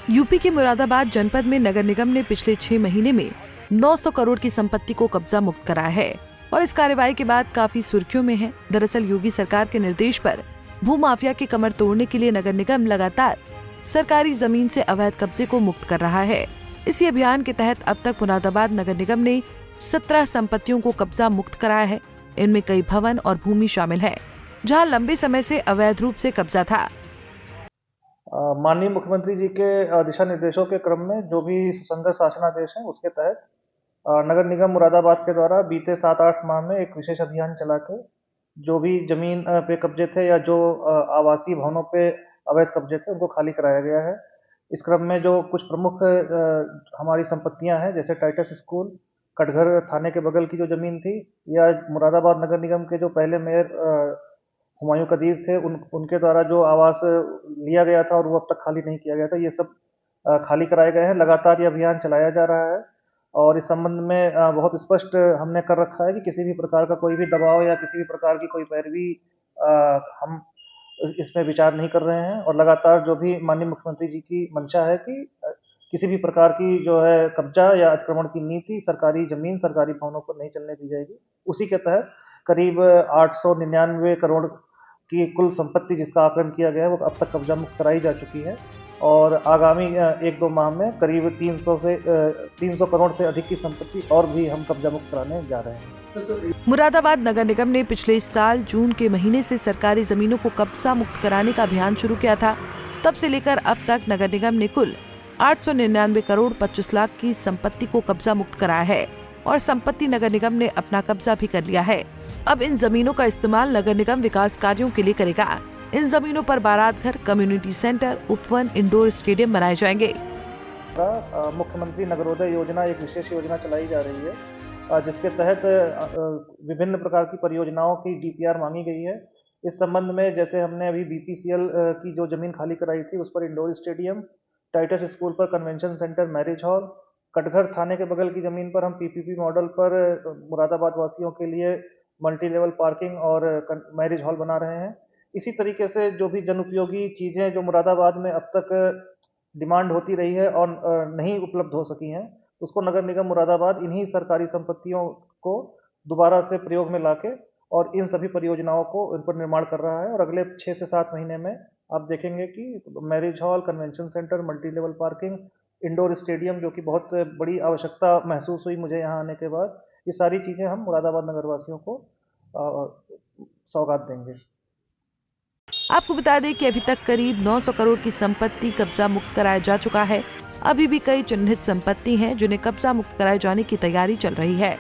UP के मुरादाबाद जनपद में नगर निगम ने पिछले 6 महीने में 900 करोड़ की संपत्ति को कब्जा मुक्त कराया है और इस कार्रवाई के बाद काफी सुर्खियों में है। दरअसल योगी सरकार के निर्देश पर भूमाफिया की कमर तोड़ने के लिए नगर निगम लगातार सरकारी जमीन से अवैध कब्जे को मुक्त कर रहा है। इसी अभियान के तहत अब तक मुरादाबाद नगर निगम ने 17 संपत्तियों को कब्जा मुक्त कराया है। इनमें कई भवन और भूमि शामिल है, जहां लंबे समय से अवैध रूप से कब्जा था। माननीय मुख्यमंत्री जी के दिशा निर्देशों के क्रम में जो भी सुसंगत शासनादेश है उसके तहत नगर निगम मुरादाबाद के द्वारा बीते 7-8 माह में एक विशेष अभियान चला के जो भी जमीन पे कब्जे थे या जो आवासीय भवनों पे अवैध कब्जे थे उनको खाली कराया गया है। इस क्रम में जो कुछ प्रमुख हमारी संपत्तियां हैं, जैसे टाइटस स्कूल, कटघर थाने के बगल की जो जमीन थी, या मुरादाबाद नगर निगम के जो पहले मेयर हुमायूं कदीर थे उनके द्वारा जो आवास लिया गया था और वो अब तक खाली नहीं किया गया था, ये सब खाली कराए गए हैं। लगातार ये अभियान चलाया जा रहा है और इस संबंध में बहुत स्पष्ट हमने कर रखा है कि किसी भी प्रकार का कोई भी दबाव या किसी भी प्रकार की कोई पैरवी हम इसमें विचार नहीं कर रहे हैं। और लगातार जो भी माननीय मुख्यमंत्री जी की मंशा है कि किसी भी प्रकार की जो है कब्जा या अतिक्रमण की नीति सरकारी जमीन, सरकारी भवनों पर नहीं चलने दी जाएगी। उसी के तहत करीब 899 करोड़ की कुल संपत्ति जिसका आकलन किया गया है वो अब तक कब्जा मुक्त कराई जा चुकी है और आगामी 1-2 माह में करीब 300 करोड़ से अधिक की संपत्ति और भी हम कब्जा मुक्त कराने जा रहे हैं। मुरादाबाद नगर निगम ने पिछले साल जून के महीने से सरकारी जमीनों को कब्जा मुक्त कराने का अभियान शुरू किया था। तब से लेकर अब तक नगर निगम ने कुल 899 करोड़ 25 लाख की संपत्ति को कब्जा मुक्त कराया है और संपत्ति नगर निगम ने अपना कब्जा भी कर लिया है। अब इन जमीनों का इस्तेमाल नगर निगम विकास कार्यों के लिए करेगा। इन जमीनों पर बारात घर, कम्युनिटी सेंटर, उपवन, इंडोर स्टेडियम बनाए जाएंगे। मुख्यमंत्री नगरोदय योजना एक विशेष योजना चलाई जा रही है जिसके तहत विभिन्न प्रकार की परियोजनाओं की डीपीआर मांगी गई है। इस संबंध में जैसे हमने अभी बीपीसीएल की जो जमीन खाली कराई थी उस पर इंडोर स्टेडियम, टाइटस स्कूल पर convention centre, marriage hall, Katghar थाने के बगल की जमीन पर हम पीपीपी मॉडल पर मुरादाबाद वासियों के लिए मल्टी लेवल पार्किंग और मैरिज हॉल बना रहे हैं। इसी तरीके से जो भी जनउपयोगी चीजें जो मुरादाबाद में अब तक डिमांड होती रही है और नहीं उपलब्ध हो सकी हैं, उसको नगर निगम मुरादाबाद इन्हीं सरकारी संपत्तियों को दोबारा से प्रयोग में लाके और इन सभी परियोजनाओं को इन पर निर्माण कर रहा है। और अगले 6 से 7 महीने में आप देखेंगे कि marriage hall, convention centre, multi level parking, indoor stadium, जो कि बहुत बड़ी आवश्यकता महसूस हुई मुझे यहाँ आने के बाद, ये सारी चीजें हम मुरादाबाद नगरवासियों को सौगात देंगे। आपको बता दें कि अभी तक करीब 900 करोड़ की संपत्ति कब्जा मुक्त कराया जा चुका है। अभी भी कई चिन्हित संपत्ति हैं जिन्हें कब्जा मुक्त कराए जाने की तैयारी चल रही है।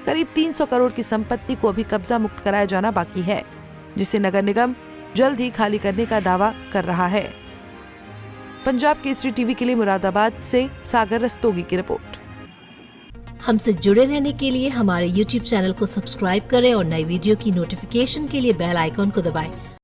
करीब 300 करोड़ की संपत्ति को अभी कब्जा मुक्त कराया जाना बाकी है, जिसे नगर निगम जल्द ही खाली करने का दावा कर रहा है। पंजाब केसरी टीवी के लिए मुरादाबाद से सागर रस्तोगी की रिपोर्ट। हमसे जुड़े रहने के लिए हमारे YouTube चैनल को सब्सक्राइब करें और नई वीडियो की नोटिफिकेशन के लिए बेल आइकॉन को दबाएं।